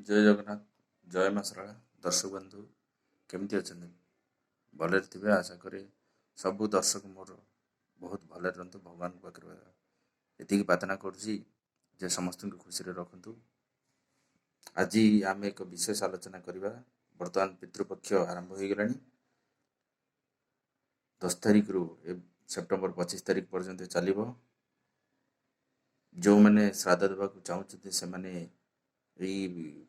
ଜୟ ଜଗନ୍ନାଥ, ଜୟ ମା ଶାରଳା। ଦର୍ଶକ ବନ୍ଧୁ କେମିତି ଅଛନ୍ତି? ଭଲରେ ଥିବେ ଆଶା କରେ। ସବୁ ଦର୍ଶକ ମୋର ବହୁତ ଭଲରେ ରୁହନ୍ତୁ। ଭଗବାନଙ୍କ ପାଖରେ ଏତିକି ପ୍ରାର୍ଥନା କରୁଛି ଯେ ସମସ୍ତଙ୍କୁ ଖୁସିରେ ରଖନ୍ତୁ। ଆଜି ଆମେ ଏକ ବିଶେଷ ଆଲୋଚନା କରିବା। ବର୍ତ୍ତମାନ ପିତୃପକ୍ଷ ଆରମ୍ଭ ହୋଇଗଲାଣି। 10 ତାରିଖରୁ ସେପ୍ଟେମ୍ବର 25 ତାରିଖ ପର୍ଯ୍ୟନ୍ତ ଚାଲିବ। ଯେଉଁମାନେ ଶ୍ରାଦ୍ଧ ଦେବାକୁ ଚାହୁଁଛନ୍ତି ସେମାନେ ଏହି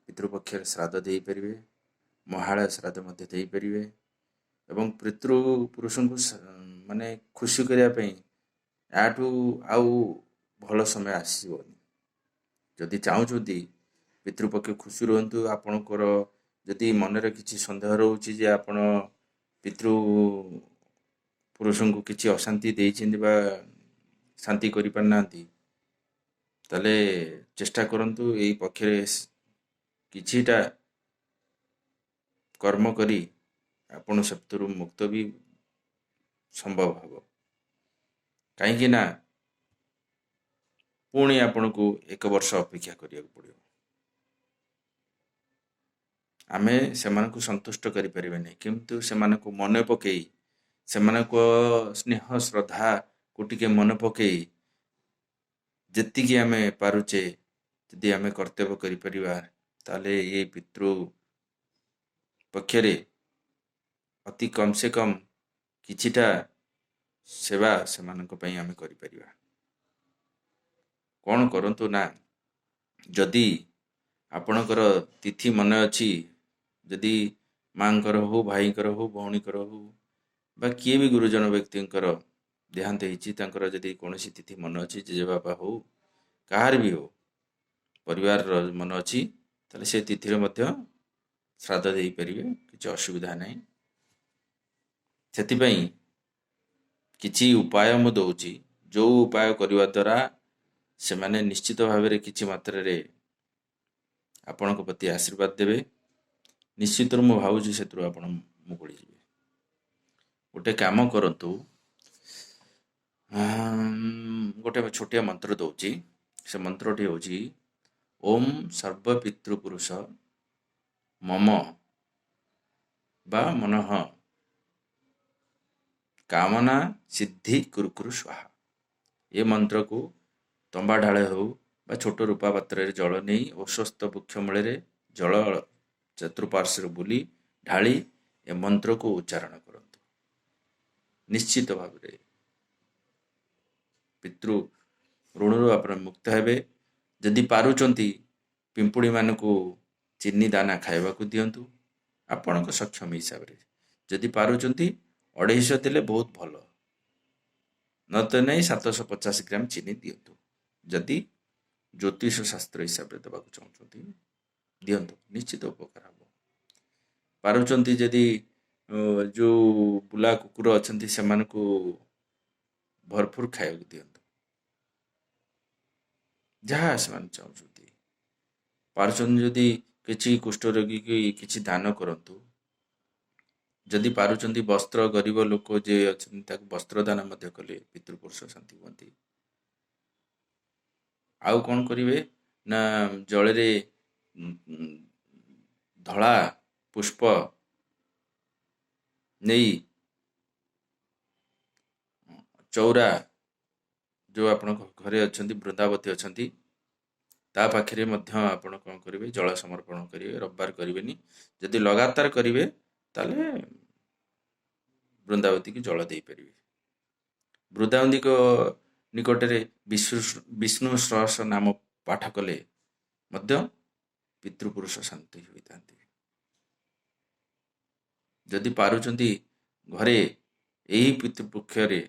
ପିତୃପକ୍ଷରେ ଶ୍ରାଦ୍ଧ ଦେଇପାରିବେ, ମହାଳୟ ଶ୍ରାଦ୍ଧ ମଧ୍ୟ ଦେଇପାରିବେ ଏବଂ ପିତୃପୁରୁଷଙ୍କୁ ମାନେ ଖୁସି କରିବା ପାଇଁ ଏହାଠୁ ଆଉ ଭଲ ସମୟ ଆସିବନି। ଯଦି ଚାହୁଁଛନ୍ତି ପିତୃପକ୍ଷ ଖୁସି ରୁହନ୍ତୁ, ଆପଣଙ୍କର ଯଦି ମନରେ କିଛି ସନ୍ଦେହ ରହୁଛି ଯେ ଆପଣ ପିତୃପୁରୁଷଙ୍କୁ କିଛି ଅଶାନ୍ତି ଦେଇଛନ୍ତି ବା ଶାନ୍ତି କରିପାରିନାହାନ୍ତି, ତାହେଲେ ଚେଷ୍ଟା କରନ୍ତୁ ଏହି ପକ୍ଷରେ କିଛିଟା କର୍ମ କରି ଆପଣ ସେଥିରୁ ମୁକ୍ତ ବି ସମ୍ଭବ ହେବ। କାହିଁକି ନା ପୁଣି ଆପଣଙ୍କୁ 1 ବର୍ଷ ଅପେକ୍ଷା କରିବାକୁ ପଡ଼ିବ। ଆମେ ସେମାନଙ୍କୁ ସନ୍ତୁଷ୍ଟ କରିପାରିବାନି, କିନ୍ତୁ ସେମାନଙ୍କୁ ମନେ ପକାଇ, ସେମାନଙ୍କ ସ୍ନେହ ଶ୍ରଦ୍ଧାକୁ ଟିକେ ମନେ ପକାଇ ଯେତିକି ଆମେ ପାରୁଛେ ଯଦି ଆମେ କର୍ତ୍ତବ୍ୟ କରିପାରିବା, ତାହେଲେ ଏଇ ପିତୃ ପକ୍ଷରେ ଅତି କମ୍ ସେ କମ୍ କିଛିଟା ସେବା ସେମାନଙ୍କ ପାଇଁ ଆମେ କରିପାରିବା। କ'ଣ କରନ୍ତୁ ନା, ଯଦି ଆପଣଙ୍କର ତିଥି ମନେ ଅଛି, ଯଦି ମାଙ୍କର ହଉ, ଭାଇଙ୍କର ହଉ, ଭଉଣୀଙ୍କର ହଉ ବା କିଏ ବି ଗୁରୁଜନ ବ୍ୟକ୍ତିଙ୍କର ଦେହାନ୍ତ ହେଇଛି, ତାଙ୍କର ଯଦି କୌଣସି ତିଥି ମନେ ଅଛି, ଜେଜେବାପା ହଉ, କାହାର ବି ହଉ, ପରିବାରର ମନେ ଅଛି, ତାହେଲେ ସେ ତିଥିରେ ମଧ୍ୟ ଶ୍ରାଦ୍ଧ ଦେଇପାରିବେ, କିଛି ଅସୁବିଧା ନାହିଁ। ସେଥିପାଇଁ କିଛି ଉପାୟ ମୁଁ ଦେଉଛି, ଯେଉଁ ଉପାୟ କରିବା ଦ୍ୱାରା ସେମାନେ ନିଶ୍ଚିତ ଭାବରେ କିଛି ମାତ୍ରାରେ ଆପଣଙ୍କ ପ୍ରତି ଆଶୀର୍ବାଦ ଦେବେ। ନିଶ୍ଚିତରୁ ମୁଁ ଭାବୁଛି ସେଥିରୁ ଆପଣ ମୁକୁଳି ଯିବେ। ଗୋଟେ କାମ କରନ୍ତୁ, ଗୋଟେ ଛୋଟିଆ ମନ୍ତ୍ର ଦେଉଛି। ସେ ମନ୍ତ୍ରଟି ହେଉଛି ଓମ୍ ସର୍ବ ପିତୃପୁରୁଷ ମମ ବା ମନଃ କାମନା ସିଦ୍ଧି କୁରୁକୁରୁ ସ୍ୱାହା। ଏ ମନ୍ତ୍ରକୁ ତମ୍ବା ଢାଳେ ହେଉ ବା ଛୋଟ ରୂପା ପାତ୍ରରେ ଜଳ ନେଇ ଅଶ୍ୱସ୍ଥ ବୃକ୍ଷ ମୂଳରେ ଜଳ ଚତୁଃପାର୍ଶ୍ୱରେ ବୁଲି ଢାଳି ଏ ମନ୍ତ୍ରକୁ ଉଚ୍ଚାରଣ କରନ୍ତୁ। ନିଶ୍ଚିତ ଭାବରେ ପିତୃ ଋଣରୁ ଆପଣ ମୁକ୍ତ ହେବେ। ଯଦି ପାରୁଛନ୍ତି ପିମ୍ପୁଡ଼ିମାନଙ୍କୁ ଚିନି ଦାନା ଖାଇବାକୁ ଦିଅନ୍ତୁ ଆପଣଙ୍କ ସକ୍ଷମ ହିସାବରେ। ଯଦି ପାରୁଛନ୍ତି 250 ଦେଲେ ବହୁତ ଭଲ, ନହେଲେ ନାହିଁ 750 ଗ୍ରାମ ଚିନି ଦିଅନ୍ତୁ। ଯଦି ଜ୍ୟୋତିଷ ଶାସ୍ତ୍ର ହିସାବରେ ଦେବାକୁ ଚାହୁଁଛନ୍ତି ଦିଅନ୍ତୁ, ନିଶ୍ଚିତ ଉପକାର ହେବ। ପାରୁଛନ୍ତି ଯଦି ଯେଉଁ ବୁଲା କୁକୁର ଅଛନ୍ତି ସେମାନଙ୍କୁ ଭରପୁର ଖାଇବାକୁ ଦିଅନ୍ତୁ, ଯାହା ସେମାନେ ଚାହୁଁଛନ୍ତି। ପାରୁଛନ୍ତି ଯଦି କିଛି କୁଷ୍ଠରୋଗୀକି କିଛି ଦାନ କରନ୍ତୁ। ଯଦି ପାରୁଛନ୍ତି ବସ୍ତ୍ର, ଗରିବ ଲୋକ ଯିଏ ଅଛନ୍ତି ତାକୁ ବସ୍ତ୍ର ଦାନ ମଧ୍ୟ କଲେ ପିତୃପୁରୁଷ ଶାନ୍ତି ହୁଅନ୍ତି। ଆଉ କ'ଣ କରିବେ ନା, ଜଳରେ ଧଳା ପୁଷ୍ପ ନେଇ ଚଉରା ଯେଉଁ ଆପଣଙ୍କ ଘରେ ଅଛନ୍ତି, ବୃନ୍ଦାବତୀ ଅଛନ୍ତି, ତା ପାଖରେ ମଧ୍ୟ ଆପଣ କ'ଣ କରିବେ, ଜଳ ସମର୍ପଣ କରିବେ। ରବିବାର କରିବେନି, ଯଦି ଲଗାତାର କରିବେ ତାହେଲେ ବୃନ୍ଦାବତୀକି ଜଳ ଦେଇପାରିବେ। ବୃନ୍ଦାବତୀଙ୍କ ନିକଟରେ ବିଷ୍ଣୁ ସହସ୍ର ନାମ ପାଠ କଲେ ମଧ୍ୟ ପିତୃପୁରୁଷ ଶାନ୍ତି ହୋଇଥାନ୍ତି। ଯଦି ପାରୁଛନ୍ତି ଘରେ ଏହି ପିତୃପକ୍ଷରେ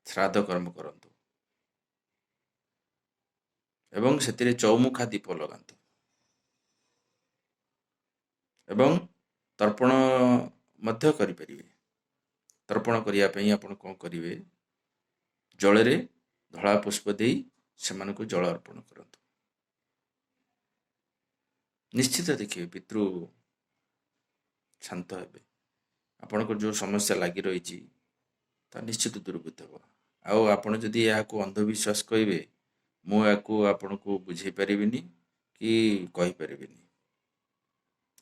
ଶ୍ରାଦ୍ଧ କର୍ମ କରନ୍ତୁ ଏବଂ ସେଥିରେ ଚୌମୁଖା ଦୀପ ଲଗାନ୍ତୁ ଏବଂ ତର୍ପଣ ମଧ୍ୟ କରିପାରିବେ। ତର୍ପଣ କରିବା ପାଇଁ ଆପଣ କ'ଣ କରିବେ, ଜଳରେ ଧଳା ପୁଷ୍ପ ଦେଇ ସେମାନଙ୍କୁ ଜଳ ଅର୍ପଣ କରନ୍ତୁ। ନିଶ୍ଚିତ ଦେଖିବେ ପିତୃ ଶାନ୍ତ ହେବେ। ଆପଣଙ୍କର ଯେଉଁ ସମସ୍ୟା ଲାଗି ରହିଛି ତା ନିଶ୍ଚିତ ଦୂରୀଭୂତ ହେବ। ଆଉ ଆପଣ ଯଦି ଏହାକୁ ଅନ୍ଧବିଶ୍ୱାସ କହିବେ, ମୁଁ ଏହାକୁ ଆପଣଙ୍କୁ ବୁଝେଇ ପାରିବିନି କି କହିପାରିବିନି।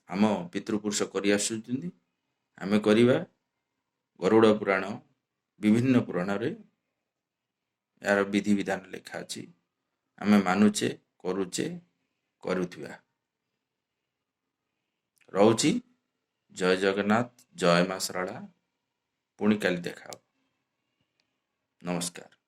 ଆମ ପିତୃପୁରୁଷ କରି ଆସୁଛନ୍ତି, ଆମେ କରିବା। ଗରୁଡ଼ ପୁରାଣ, ବିଭିନ୍ନ ପୁରାଣରେ ଏହାର ବିଧିବିଧାନ ଲେଖା ଅଛି। ଆମେ ମାନୁଛେ, କରୁଛେ, କରୁଥିବା। ରହୁଛି। ଜୟ ଜଗନ୍ନାଥ, ଜୟ ମା ଶାରଳା। ପୁଣି କାଲି ଦେଖା ହେବ। ନମସ୍କାର।